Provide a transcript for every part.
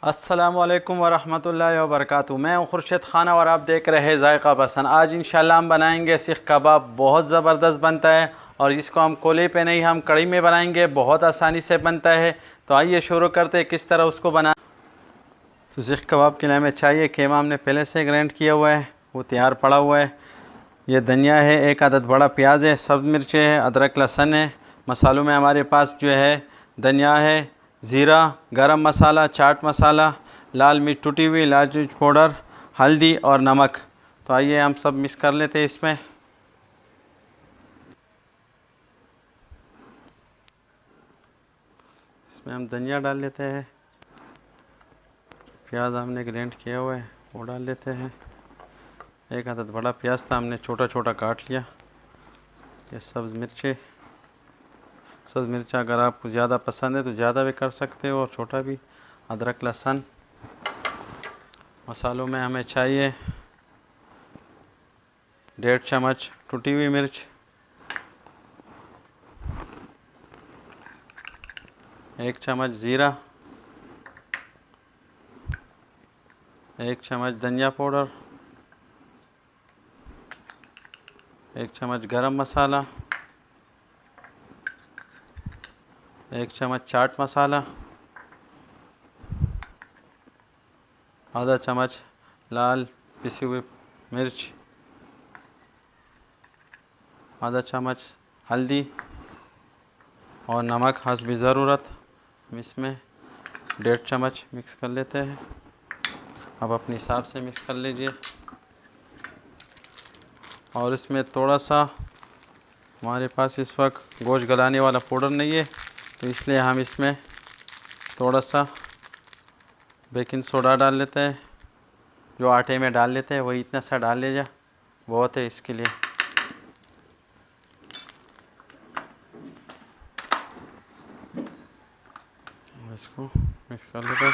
अस्सलामुअलैकुम वरहमतुल्लाहि वबरकातुहू। मैं हूँ खुर्शीद खाना और आप देख रहे हैं ज़ायक़ा पसंद। आज इंशाल्लाह हम बनाएंगे सीख कबाब। बहुत ज़बरदस्त बनता है और इसको हम कोले पे नहीं, हम कड़ी में बनाएंगे। बहुत आसानी से बनता है। तो आइए शुरू करते हैं किस तरह उसको बना। तो सीख कबाब के लिए हमें चाहिए कीमा, हमने पहले से ग्राइंड किया हुआ है, वो तैयार पड़ा हुआ है। ये धनिया है, एक आदत बड़ा प्याज है, सब्ज़ मिर्चें है, अदरक लहसुन है। मसालों में हमारे पास जो है धनिया है, ज़ीरा, गरम मसाला, चाट मसाला, लाल मिर्च टूटी हुई, लाल मिर्च पाउडर, हल्दी और नमक। तो आइए हम सब मिक्स कर लेते हैं इसमें। इसमें हम धनिया डाल लेते हैं, प्याज हमने ग्राइंड किया हुआ है वो डाल लेते हैं। एक आदत बड़ा प्याज था, हमने छोटा छोटा काट लिया। ये सब्ज़ मिर्चें, सब्ज़ मिर्चा अगर आपको ज़्यादा पसंद है तो ज़्यादा भी कर सकते हो और छोटा भी। अदरक लहसुन। मसालों में हमें चाहिए 1.5 चम्मच टूटी हुई मिर्च, 1 चम्मच ज़ीरा, 1 चम्मच धनिया पाउडर, 1 चम्मच गरम मसाला, 1 चम्मच चाट मसाला, आधा चम्मच लाल पिसी हुई मिर्च, आधा चम्मच हल्दी और नमक हस्ब ज़रूरत। हम इसमें 1.5 चम्मच मिक्स कर लेते हैं। अब अपने हिसाब से मिक्स कर लीजिए। और इसमें थोड़ा सा, हमारे पास इस वक्त गोश्त गलाने वाला पाउडर नहीं है तो इसलिए हम इसमें थोड़ा सा बेकिंग सोडा डाल लेते हैं। जो आटे में डाल लेते हैं वही इतना सा डाल लीजिए, बहुत है इसके लिए। इसको मिक्स कर लेते हैं।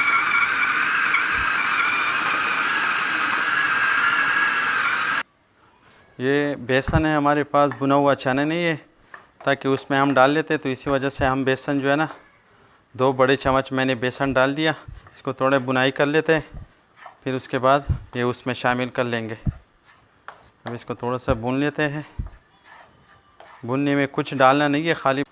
ये बेसन है हमारे पास, भुना हुआ चना नहीं है, ताकि उसमें हम डाल लेते तो इसी वजह से हम बेसन जो है ना 2 बड़े चम्मच मैंने बेसन डाल दिया। इसको थोड़े बुनाई कर लेते हैं, फिर उसके बाद ये उसमें शामिल कर लेंगे। अब इसको थोड़ा सा भून लेते हैं। भूनने में कुछ डालना नहीं है, खाली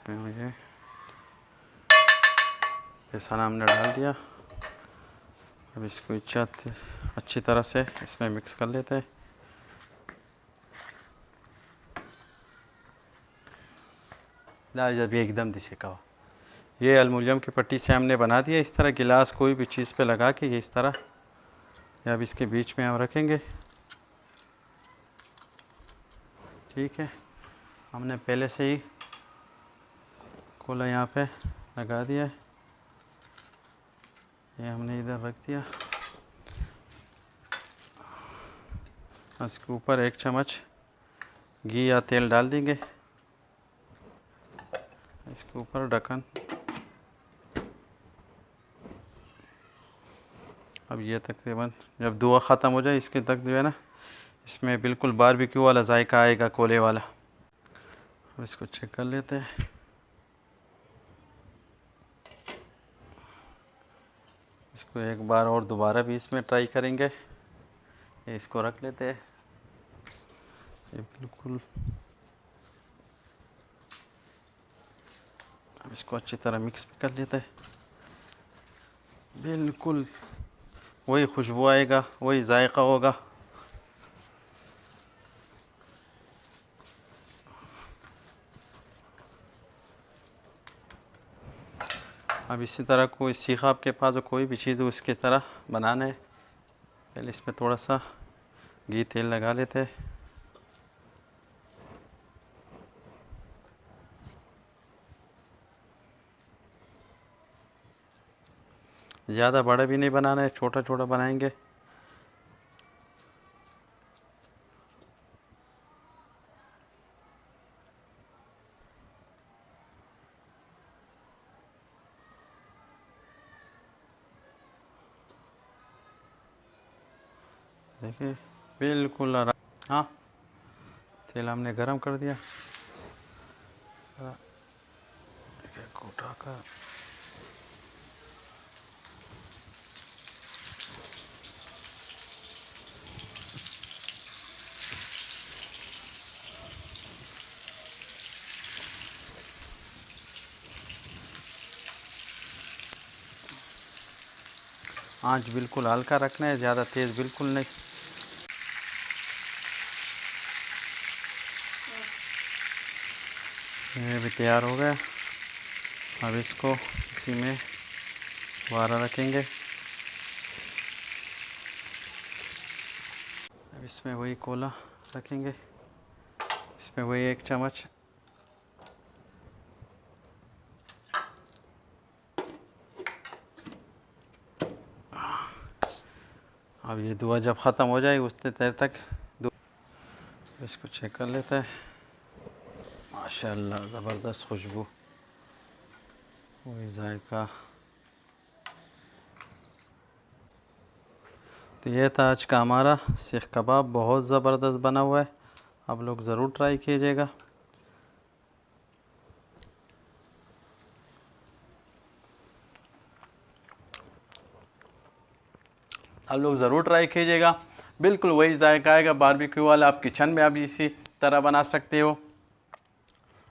मुझे बेसन हमने डाल दिया। अब इसको अच्छी तरह से इसमें मिक्स कर लेते हैं। जब ये एकदम दिशे का, ये एलुमिनियम की पट्टी से हमने बना दिया। इस तरह गिलास कोई भी चीज़ पे लगा के ये इस तरह, अब इसके बीच में हम रखेंगे। ठीक है, हमने पहले से ही कोला यहाँ पे लगा दिया है, ये हमने इधर रख दिया। इसके ऊपर 1 चम्मच घी या तेल डाल देंगे। इसके ऊपर ढक्कन। अब ये तकरीबन जब दुआ ख़त्म हो जाए इसके तक जो है ना, इसमें बिल्कुल बारबेक्यू वाला जायका आएगा, कोले वाला। अब इसको चेक कर लेते हैं। इसको एक बार और दोबारा भी इसमें ट्राई करेंगे। इसको रख लेते हैं। ये बिल्कुल, अब इसको अच्छी तरह मिक्स भी कर लेते हैं। बिल्कुल वही खुशबू आएगा, वही जायका होगा। अब इसी तरह कोई सीखा आपके पास कोई भी चीज़ उसकी तरह बनाना है। पहले इसमें थोड़ा सा घी तेल लगा लेते हैं। ज़्यादा बड़ा भी नहीं बनाना है, छोटा छोटा बनाएंगे। देखिए बिल्कुल आराम। हाँ, तेल हमने गरम कर दिया, उठा कर आंच बिल्कुल हल्का रखना है, ज़्यादा तेज़ बिल्कुल नहीं। ये भी तैयार हो गया। अब इसको इसी में दोबारा रखेंगे। अब इसमें वही कोला रखेंगे, इसमें वही 1 चम्मच। अब ये धुआं जब ख़त्म हो जाए उतने देर तक इसको चेक कर लेता है। माशाल्लाह ज़बरदस्त खुशबू, वही जायका। तो ये था आज का हमारा सीख कबाब, बहुत ज़बरदस्त बना हुआ है। आप लोग ज़रूर ट्राई कीजिएगा। आप लोग ज़रूर ट्राई कीजिएगा, बिल्कुल वही जायका आएगा बारबेक्यू वाला। आप किचन में आप इसी तरह बना सकते हो।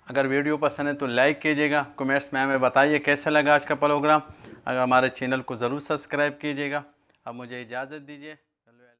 अगर वीडियो पसंद है तो लाइक कीजिएगा, कमेंट्स में हमें बताइए कैसा लगा आज का प्रोग्राम। अगर हमारे चैनल को ज़रूर सब्सक्राइब कीजिएगा। अब मुझे इजाज़त दीजिए।